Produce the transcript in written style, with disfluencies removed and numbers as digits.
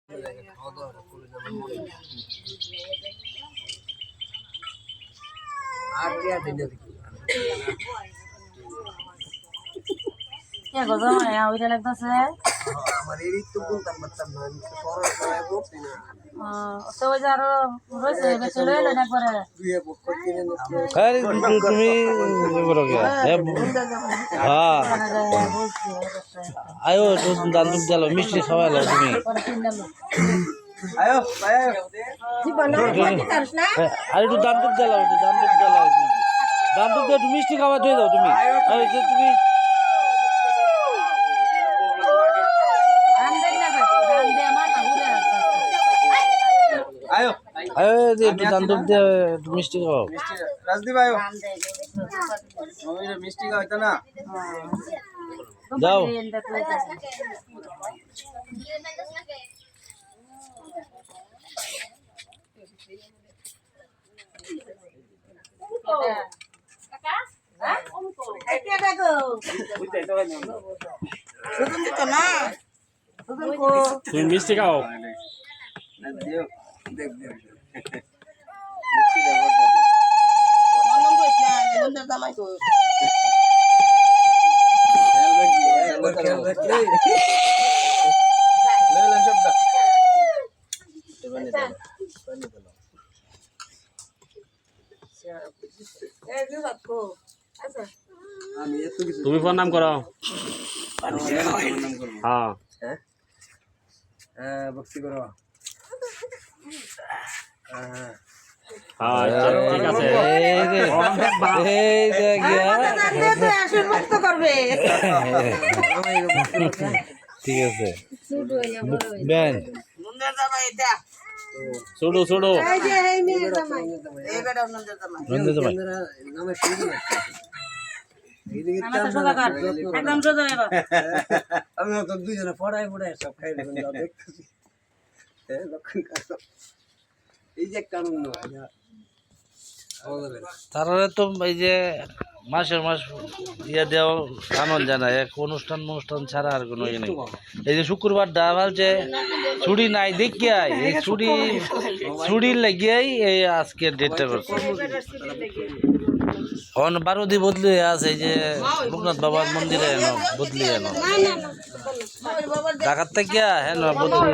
কে গো জামাই ওইটা লাগতেছে আমার এই তো বলতাম পারতাম না সরল সবাই বলছি না তো ওই যে আরো রয়েছে বেশি লইলেন একবারে দুই পক্ষ কিনে আরে তুমি বলো কে হ্যাঁ আয়ো তো দান দুধ দিলো মিষ্টি খাওয়ালো তুমি আয়ো আয়ো আরে একটু দান দুধ দিলো দান দুধ দিলো দান দুধ দিয়ে মিষ্টি খাওয়া দিয়ে দাও তুমি আরে তুমি আয়ো আয়ো একটু দান দুধ দিয়ে মিষ্টি খাও রাজদীপ আয়ো মিষ্টি খাওয়াইতো না যাও তুমি মিষ্টি খাও তুমি ফোন নাম করো হ্যাঁ ভক্তি করো ঠিক আছে ঠিক আছে বেন ছোড়ো ছোড়ো আমি তো দুইজনে পড়াই পড়াই সব খাই দেখতেছি এই যে একটা আনন্দ তারা তো এই যে মাসের মাস ইয়ে দেওয়া আনন্দ জানায় এক অনুষ্ঠান ছাড়া আর কোনো ইয়ে নেই এই যে শুক্রবার ডাল যে ছুটি নাই দেখিয়াই এই ছুটির লাগিয়াই এই আজকের ডেটটা করছে এখন 12 দিন বদলি আছে এই যে লোকনাথ বাবার মন্দিরে এনো বদলি এনো ঢাকার থেকে হ্যাঁ বদলি